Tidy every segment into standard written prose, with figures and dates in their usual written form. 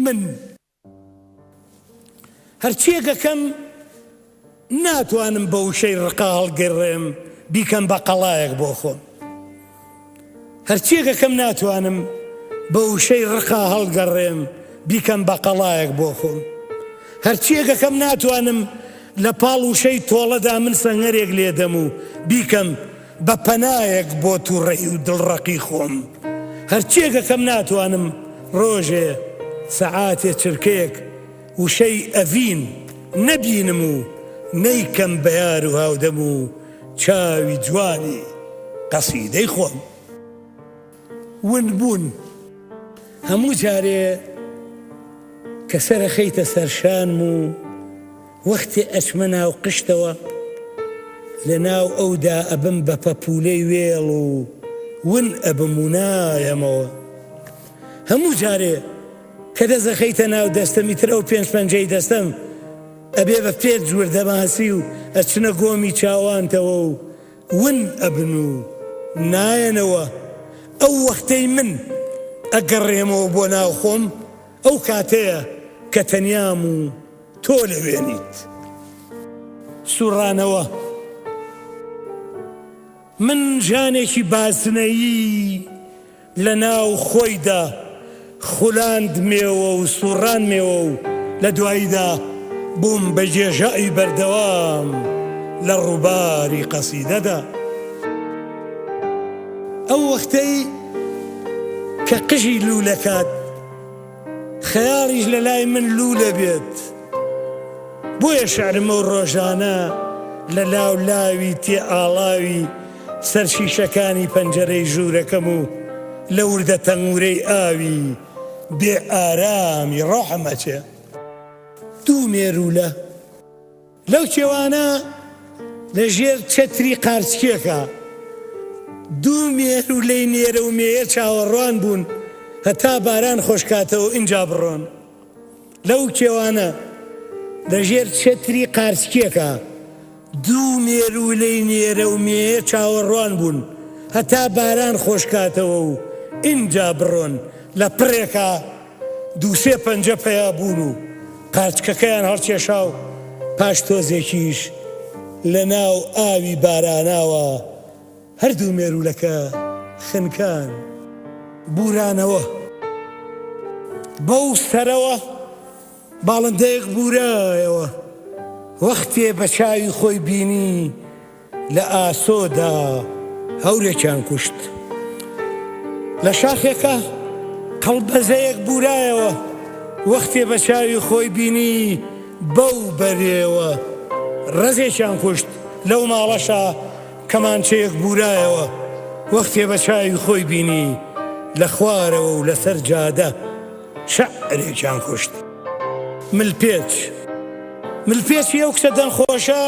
من هەرچیەکەکەم ناتوانم بە وشەی ڕقا هەڵگەڕێم بیکەم بە قەڵایەک بۆ خۆم. هەرچیەکەکەم ناتوانم بە وشەی ڕقا هەڵگەڕێم بیکەم بە قەڵایەک بۆ خۆم. هەرچیەکەکەم ناتوانم لە پاڵ وشەی تۆڵەدا من سەنگەرێک لێدەم و بیکەم بە پەنایەک بۆ تووڕێی و دڵڕەقی خۆم. هەرچیەکەکەم ناتوانم ڕۆژێ سەعاتێ چرکەیەک وشەی ئەڤین نەبینم و نەیکەم بە یار و هاودەم و چاوی جوانی قەسیدەی خۆم. ونبوون هەموو جارێ کە سەرەخەیتە سەرشانم و وەختێ ئەچمە ناو قشتەوە لە ناو ئەودا ئەبم بە پەپولەی وێڵ و ون ئەبم و نایەمەوە. هەموو جارێ کە دەزەخەیتە ناو دەستەمی ترە و پێنج پەنجەی دەستەم ئەبێ بە پێت جوور دەماسی و ئەچنە گۆمی چاوانتەوە و ون ئەبن و نایەنەوە. ئەو وەختەی من ئەگەڕێمەوە بۆ ناو خۆم ئەو کاتەیە کە تەنیام و تۆ لەوێنیت. سوڕانەوە من ژانێکی باسنەیی لە ناو خۆیدا خولاندمێوە و سوڕانمێوە و لە دواییدا بووم بە جێژایی بەردەوام لە ڕووباری قەسیدەدا. ئەو وەختەی کە قژی لوولەکات خەیاڵیش لە لای من لوولە بێت، بۆیە شعرمە و ڕۆژانە لە لاو لاوی تێ ئاڵاوی سەر شیشەکانی پەنجەرەی ژوورەکەم و لە وردە تەنگورەی ئاوی بێ ئارامی ڕۆحەمەچێ. دوو مێرولە لەو کێوانە لە ژێر چەتری قارچکێکە، دوو مێرولەی نێرە و مێیە چاوەڕوان بوون هەتا باران خۆشکاتەوە ئینجا بڕۆن. لەو کێوانە لە ژێر چەتری قارچکێکە، دوو مێرولەی نێرە و مێیە چاوەڕوان بوون هەتا باران خۆشکاتەوە و ئینجا بڕۆن. لە پڕێکە دووسێ پەنجە پەیا بوون و قارچکەکەیان هەڵکێشا و پاش تۆزێکیش لە ناو ئاوی باراناوە هەردوو مێرولەکە خنکان بورانەوە. بەو سەرەوە باڵندەیەک بورایەوە، وەختێ بە چاوی خۆی بینی لە ئاسۆدا هەورێکیان کوشت. لە شاخێکە قەڵبەزەیەک بورایەوە، وەختێ بە چاوی خۆی بینی بەو بەرێوە ڕەزێکیان کوشت. لەو ماڵەشە کەمانچەیەک بورایەوە، وەختێ بە چاوی خۆی بینی لە خوارەوە و لەسەر جادە شەعرێکیان کوشت. ملپێچی ئەو کچە دەنخۆشە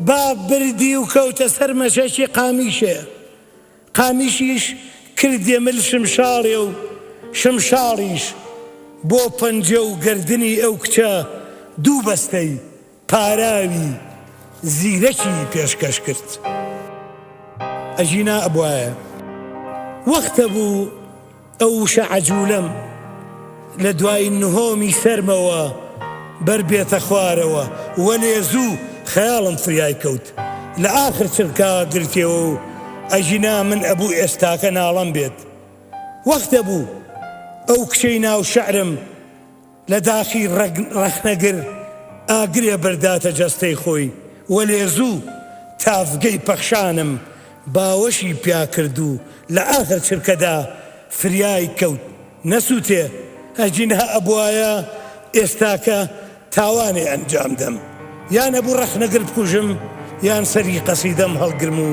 با بردی و کەوتە سەر مەشەکی قامیشێ. قامیشیش کردێ مل شمشاڵێ و شمشاڵیش بۆ پەنجە و گردنی ئەو کچە دوو بەستەی پاراوی زیرەکی پێشکەش کرد. ئەژینا ئەبوایە وەختە بوو ئەو وشە عەجوولەم لە دوای نهۆمی سەرمەوە بەربێتە خوارەوە، وەلێ زوو خەیاڵم فریای کەوت. لە ئاخر چرکا گرتێەوە و ئەژینا من ئەبوو ئێستاکە ناڵەم بێت. وەختە بوو ئەو کچەی ناو شەعرم لە داخی ڕەخنەگر ئاگرێ بەرداتە جەستەی خۆی، وەلێ زوو تافگەی پەخشانم باوەشی پیا کرد و لە ئاخر چرکەدا فریای کەوت. نەسووتێ ئەژینا ئەبوایە ئێستاکە تاوانێ ئەنجام دەم، یان ئەبوو ڕەخنەگر بکوژم یان سەری قەسیدەم هەڵگرم و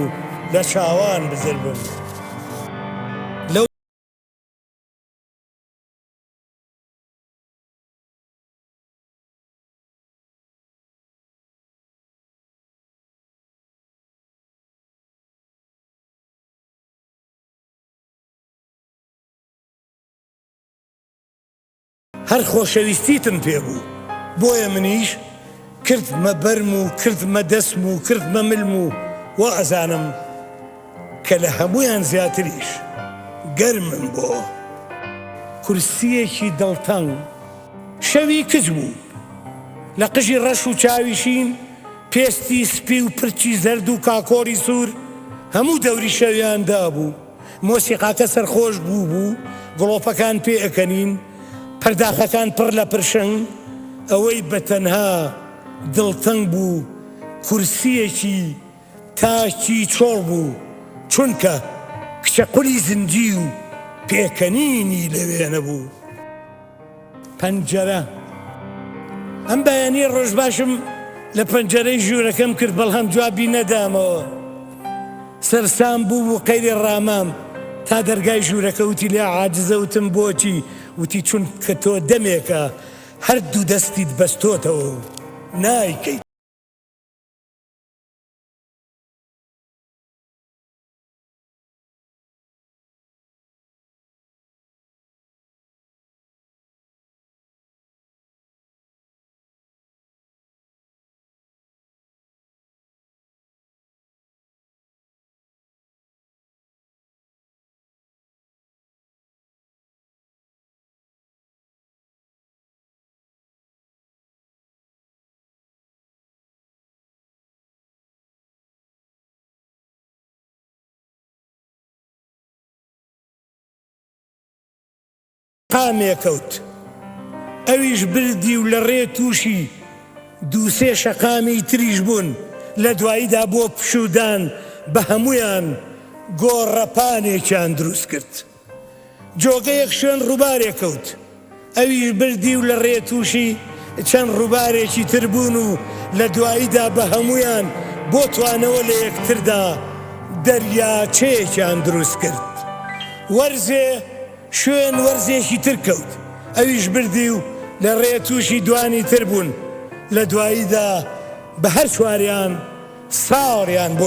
لە چاوان بزربم. هەر خۆشەویستیتم پێبوو، بۆیە منیش کردمە بەرم و کردمە دەسم و کردمە ملم و وا ئەزانم کە لە هەمویان زیاتریش گەرمم بۆ کورسیەکی دڵتەنگ شەوی کچ بوو لە قژی ڕەش و چاویشین پێستی سپی و پرچی زەرد و کاکۆری سوور هەموو دەوری شەویان دابوو مۆسیقاکە سەرخۆش بوو گڵۆپەکان پێ ئەکەنین پەرداخەکان پڕ لە پرشنگ ئەوەی بەتەنها دڵتەنگ بوو کورسیەکی تاکی چۆڵ بوو چونکە کچە قولی زنجی و پێکەنینی لەوێ نەبوو پەنجەرە ئەم بەیانیە ڕۆژ باشم لە پەنجەرەی ژوورەکەم کرد بەڵام جوابی نەدامەوە سەرسام بوو و قەیری ڕامام تا دەرگای ژوورەکە وتی لێ عاجزە وتم بۆچی وتی چونکە تۆ دەمێکە هەردوو دەستیت بەستۆتەوە و نایکەیت قامێکەوت ئەویش بردی و لە ڕێ تووشی دووسێ شەقامی تریش بوون لە دواییدا بۆ پشودان بە هەمویان گۆڕەپانێکیان دروست کرد جۆگەیەک شوێن ڕووبارێکەوت ئەویش بردی و لە ڕێ تووشی چەند ڕووبارێکی تر بوون و لە دواییدا بە هەمویان بۆ توانەوە لە یەکتردا دەریاچەیەکیان دروست کرد وەرزێ شوێن وەرزێکی تر کەوت ئەویش بردی و لە ڕێ تووشی دوانی تر بوون لە دواییدا بە هەر چواریان ساڵیان بۆ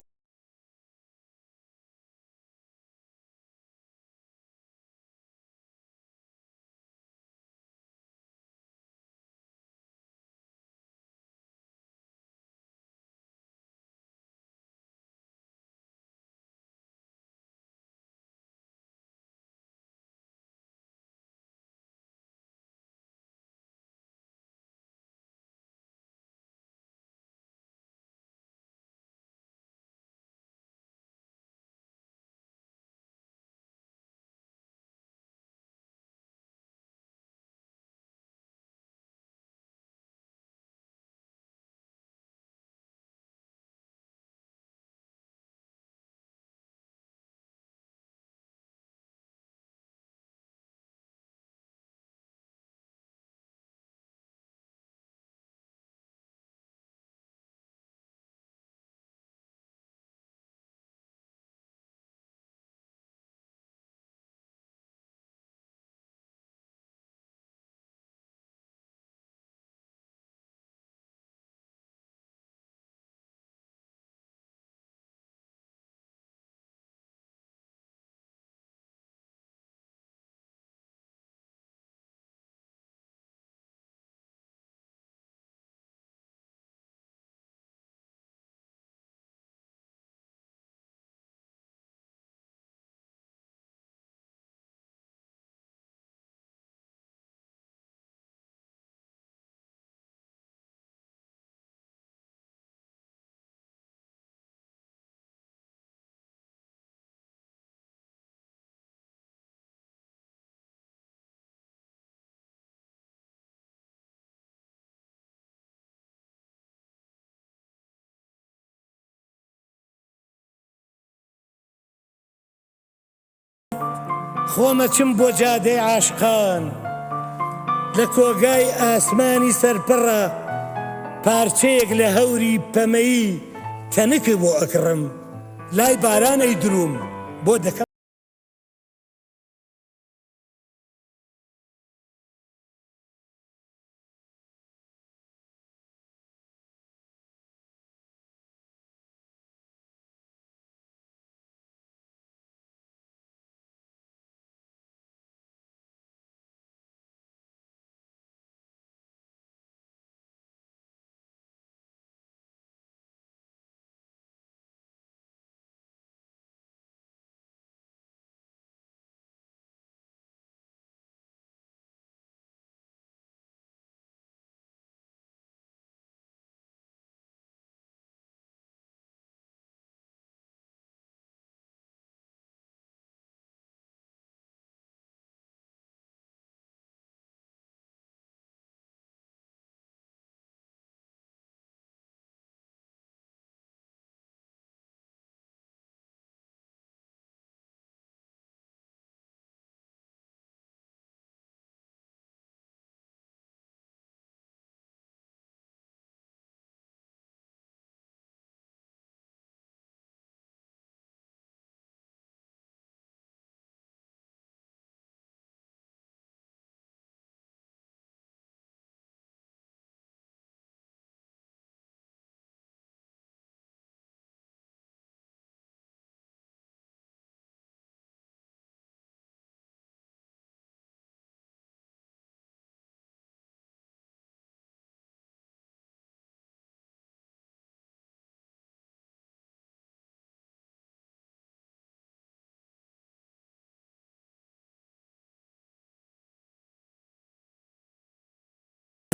خۆمەچم بۆ جادەی عاشقان لە کۆگای ئاسمانی سەرپڕە پارچەیەک لە هەوری پەمەیی تەنک بۆ ئەکڕم لای بارانەی دروم بۆ دەکەم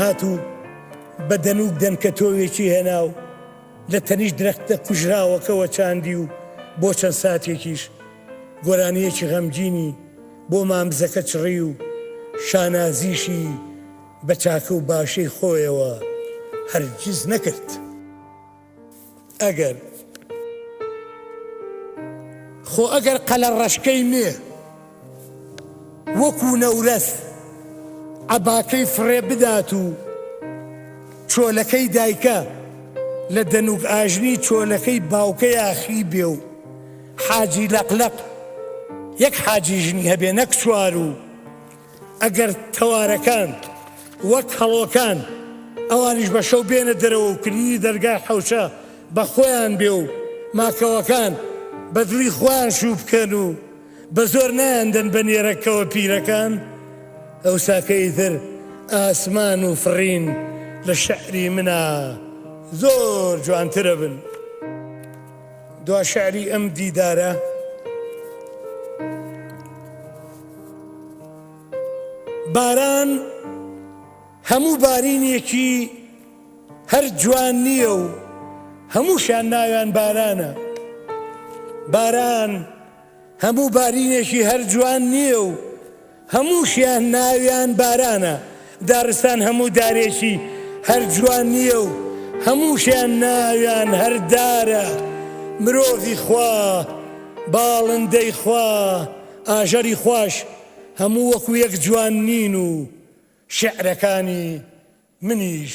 هاتوو بە دەنووک دەنکە تۆوێکی هێناو لە تەنیش درەختە کوژراوەکەوە چاندی و بۆ چەند ساتێکیش گۆرانیەکی غەمگینی بۆ مامزەکە چڕی و شانازیشی بە چاکە و باشەی خۆیەوە هەرگیز نەکرد. ئەگەر قەلە ڕەشکەی مێ وەکو نەورەس عەباکەی فڕێ بدات و چۆلەکەی دایکە لە دەنووک ئاژنی چۆلەکەی باوکەی ئاخی بێ و حاجی لەقلەق یەک حاجی ژنی هەبێ نەک چوار و ئەگەر تەوارەکان وەک هەڵۆکان ئەوانیش بە شەو بێنە دەرەوە و کلیلی دەرگای حەوشە بە خۆیان بێ و ماکەوەکان بە دڵی خۆیان شوو بکەن و بە زۆر نایاندەن بە نێرەکەوە پیرەکان ئەوساکەی تر ئاسمان و فڕین لە شەعری منە زۆر جوانترە بن. دوا شەعری ئەم دیدارە باران هەموو بارینێکی هەر جوان نییە و هەمووشیان ناویان بارانە. باران هەموو بارینێکی هەر جوان نییە و هەمووشیان ناویان بارانە. دارستان هەموو دارێکی هەر جوان نییە و هەمووشیان ناویان هەر دارە. مرۆڤی خوا باڵندەی خوا ئاژەری خوش هەموو وەکو یەک جوان نین و شێعرەکانی منیش